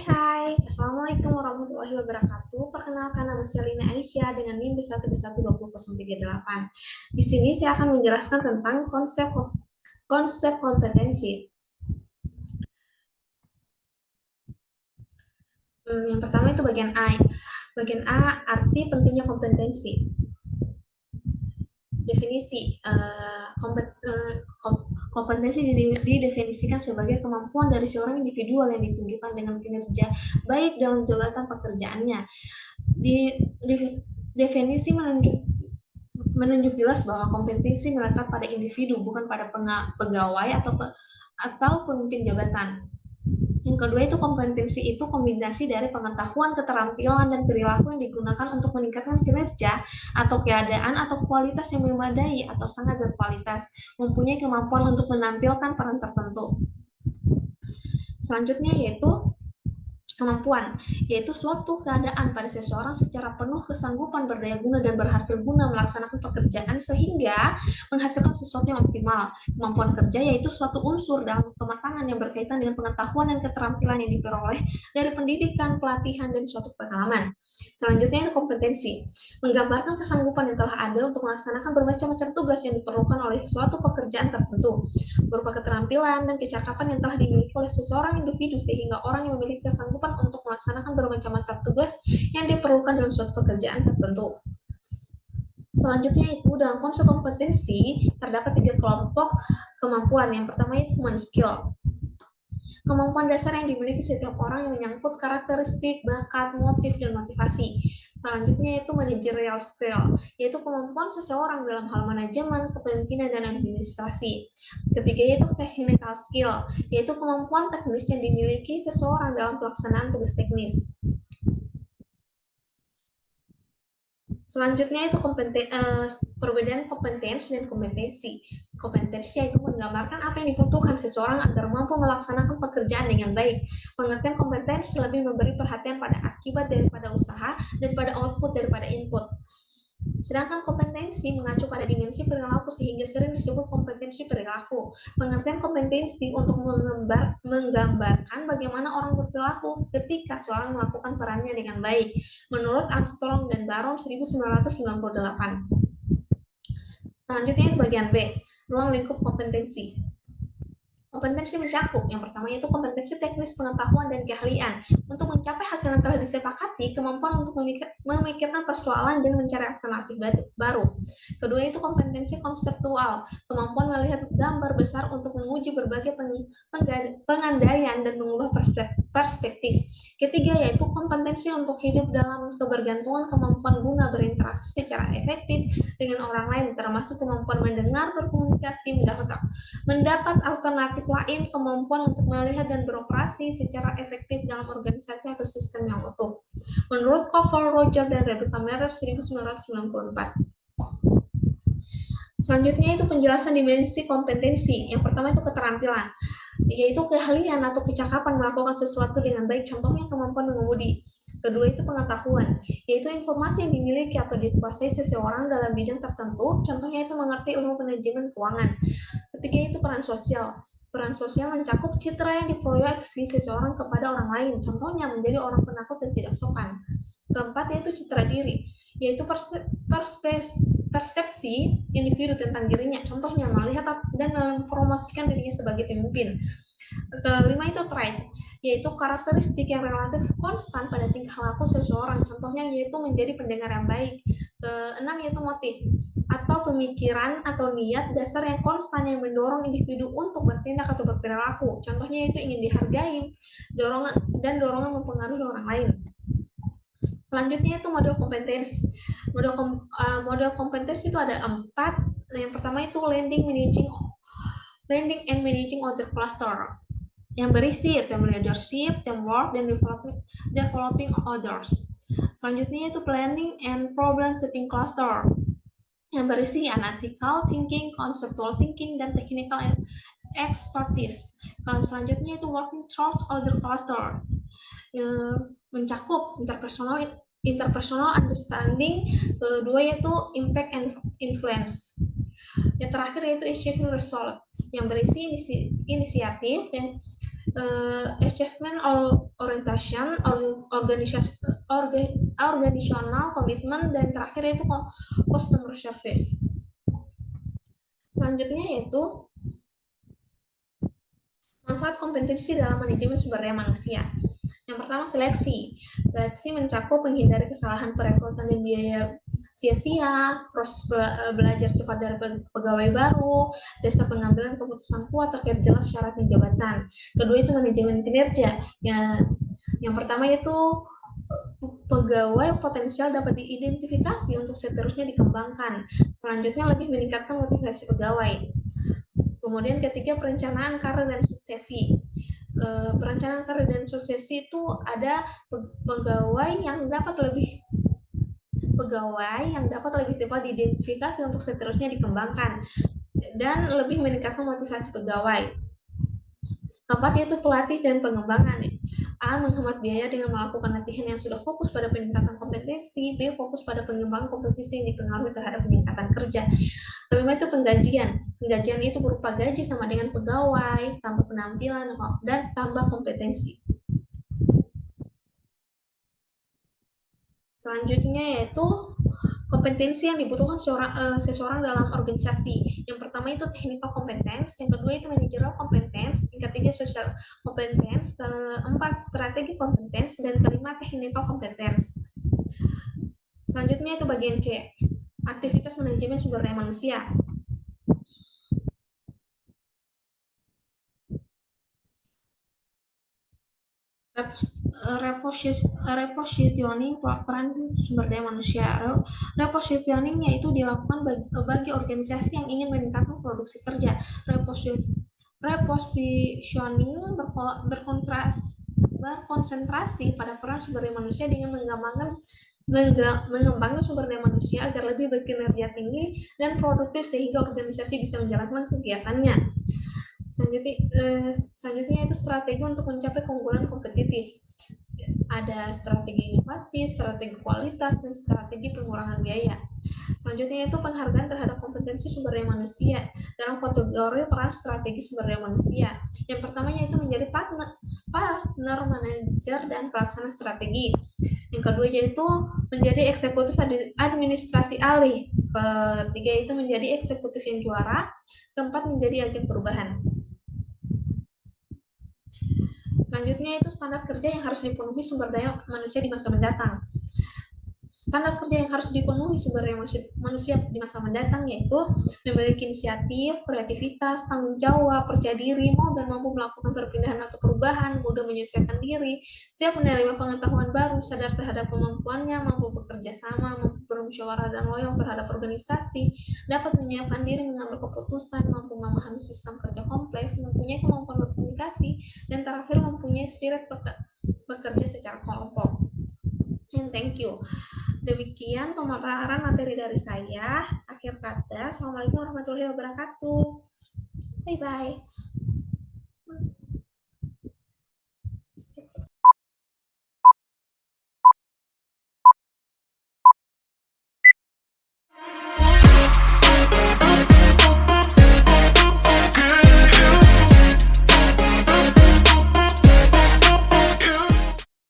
Hai, Assalamualaikum warahmatullahi wabarakatuh. Perkenalkan, nama saya Lina Aisyah dengan NIM B1B12038. Di sini saya akan menjelaskan tentang konsep kompetensi. Yang pertama itu bagian A. Bagian A, arti pentingnya kompetensi. Definisi kompetensi didefinisikan sebagai kemampuan dari seorang individual yang ditunjukkan dengan kinerja baik dalam jabatan pekerjaannya. Definisi menunjuk jelas bahwa kompetensi melekat pada individu, bukan pada pegawai atau pemimpin jabatan. Yang kedua itu kompetensi itu kombinasi dari pengetahuan, keterampilan, dan perilaku yang digunakan untuk meningkatkan kinerja atau keadaan atau kualitas yang memadai atau sangat berkualitas, mempunyai kemampuan untuk menampilkan peran tertentu. Selanjutnya yaitu kemampuan, yaitu suatu keadaan pada seseorang secara penuh kesanggupan, berdaya guna, dan berhasil guna melaksanakan pekerjaan sehingga menghasilkan sesuatu yang optimal. Kemampuan kerja yaitu suatu unsur dalam kematangan yang berkaitan dengan pengetahuan dan keterampilan yang diperoleh dari pendidikan, pelatihan, dan suatu pengalaman. Selanjutnya kompetensi, menggambarkan kesanggupan yang telah ada untuk melaksanakan bermacam-macam tugas yang diperlukan oleh suatu pekerjaan tertentu, berupa keterampilan dan kecakapan yang telah dimiliki oleh seseorang individu sehingga orang yang memiliki kesanggupan untuk melaksanakan bermacam-macam tugas yang diperlukan dalam suatu pekerjaan tertentu. Selanjutnya itu dalam konsep kompetensi terdapat 3 kelompok kemampuan. Yang pertama itu human skill. Kemampuan dasar yang dimiliki setiap orang yang menyangkut karakteristik, bakat, motif, dan motivasi. Selanjutnya itu managerial skill, yaitu kemampuan seseorang dalam hal manajemen, kepemimpinan, dan administrasi. Ketiga yaitu technical skill, yaitu kemampuan teknis yang dimiliki seseorang dalam pelaksanaan tugas teknis. Selanjutnya itu perbedaan kompetensi dan kompetensi. Kompetensi itu menggambarkan apa yang dibutuhkan seseorang agar mampu melaksanakan pekerjaan dengan baik. Pengertian kompetensi lebih memberi perhatian pada akibat daripada usaha dan pada output daripada input. Sedangkan kompetensi mengacu pada dimensi perilaku sehingga sering disebut kompetensi perilaku. Pengertian kompetensi untuk menggambarkan bagaimana orang berperilaku ketika seorang melakukan perannya dengan baik, menurut Armstrong dan Baron 1998. Selanjutnya itu bagian B, ruang lingkup kompetensi. Kompetensi mencakup, yang pertama yaitu kompetensi teknis, pengetahuan, dan keahlian. Untuk mencapai hasil yang telah disepakati, kemampuan untuk memikirkan persoalan dan mencari alternatif baru. Kedua itu kompetensi konseptual, kemampuan melihat gambar besar untuk menguji berbagai pengandaian dan mengubah perspektif. Ketiga yaitu kompetensi untuk hidup dalam kebergantungan, kemampuan guna berinteraksi secara efektif dengan orang lain, termasuk kemampuan mendengar, berkomunikasi, mendapat alternatif lain, kemampuan untuk melihat dan beroperasi secara efektif dalam organisasi atau sistem yang utuh. Menurut Koval, Roger, dan Rebecca Merer 1994. Selanjutnya itu penjelasan dimensi kompetensi. Yang pertama itu keterampilan, yaitu keahlian atau kecakapan melakukan sesuatu dengan baik, contohnya kemampuan mengemudi. Kedua itu pengetahuan, yaitu informasi yang dimiliki atau dikuasai seseorang dalam bidang tertentu, contohnya itu mengerti ilmu manajemen keuangan. Ketiga itu peran sosial. Peran sosial mencakup citra yang diproyeksi seseorang kepada orang lain, contohnya menjadi orang penakut dan tidak sopan. Keempat yaitu citra diri, yaitu persepsi individu tentang dirinya, contohnya melihat dan mempromosikan dirinya sebagai pemimpin. Kelima itu trait, yaitu karakteristik yang relatif konstan pada tingkah laku seseorang, contohnya yaitu menjadi pendengar yang baik. Keenam yaitu motif, atau pemikiran atau niat dasar yang konstan yang mendorong individu untuk bertindak atau berperilaku, contohnya yaitu ingin dihargai, dorongan mempengaruhi orang lain. Selanjutnya itu model kompetensi. Model kompetensi itu ada 4. Yang pertama itu learning and managing other cluster, yang berisi team leadership, teamwork, dan developing others. Selanjutnya itu planning and problem setting cluster, yang berisi analytical thinking, conceptual thinking, dan technical expertise. Selanjutnya itu working towards other cluster, mencakup interpersonal understanding. Kedua yaitu impact and influence. Yang terakhir yaitu achieving result, yang berisi inisiatif dan Achievement orientation, organizational commitment, dan terakhir yaitu customer service. Selanjutnya yaitu manfaat kompetensi dalam manajemen sumber daya manusia. Yang pertama, seleksi. Seleksi mencakup menghindari kesalahan perekrutan dan biaya sia-sia, proses belajar cepat dari pegawai baru, dasar pengambilan keputusan kuat terkait jelas syaratnya jabatan. Kedua itu manajemen kinerja. Yang pertama itu pegawai potensial dapat diidentifikasi untuk seterusnya dikembangkan. Selanjutnya lebih meningkatkan motivasi pegawai. Kemudian ketiga, perencanaan karir dan suksesi. Perencanaan karir dan suksesi itu ada pegawai yang dapat lebih tepat diidentifikasi untuk seterusnya dikembangkan dan lebih meningkatkan motivasi pegawai. Keempat yaitu pelatih dan pengembangan. A. Menghemat biaya dengan melakukan latihan yang sudah fokus pada peningkatan kompetensi. B. Fokus pada pengembangan kompetensi yang dipengaruhi terhadap peningkatan kerja. Kelima itu penggajian. Penggajian itu berupa gaji sama dengan pegawai, tambah penampilan, dan tambah kompetensi. Selanjutnya yaitu kompetensi yang dibutuhkan seseorang dalam organisasi. Yang pertama itu technical competence, yang kedua itu managerial competence, yang ketiga social competence, keempat strategi competence, dan kelima technical competence. Selanjutnya itu bagian C, aktivitas manajemen sumber daya manusia. Repositioning peran sumber daya manusia. Repositioning yaitu dilakukan bagi organisasi yang ingin meningkatkan produksi kerja. Repositioning berkonsentrasi pada peran sumber daya manusia dengan mengembangkan sumber daya manusia agar lebih berkinerja tinggi dan produktif sehingga organisasi bisa menjalankan kegiatannya. Selanjutnya itu strategi untuk mencapai keunggulan kompetitif. Ada strategi inovasi, strategi kualitas, dan strategi pengurangan biaya. Selanjutnya itu penghargaan terhadap kompetensi sumber daya manusia dalam kategori peran strategi sumber daya manusia. Yang pertamanya itu menjadi partner manajer dan pelaksana strategi. Yang kedua yaitu menjadi eksekutif administrasi alih. Ketiga itu menjadi eksekutif yang juara. Keempat menjadi agen perubahan. Selanjutnya itu standar kerja yang harus dipenuhi sumber daya manusia di masa mendatang. Standar kerja yang harus dipenuhi sumber daya manusia di masa mendatang yaitu memiliki inisiatif, kreativitas, tanggung jawab, percaya diri, mau dan mampu melakukan perpindahan atau perubahan, mudah menyesuaikan diri, siap menerima pengetahuan baru, sadar terhadap kemampuannya, mampu bekerja sama, mampu bermusyawarah dan loyal terhadap organisasi, dapat menyiapkan diri mengambil keputusan, mampu memahami sistem kerja kompleks, mempunyai kemampuan berkomunikasi, dan terakhir mempunyai spirit bekerja secara kelompok. And thank you. Demikian pemaparan materi dari saya. Akhir kata, Assalamualaikum warahmatullahi wabarakatuh. Bye-bye.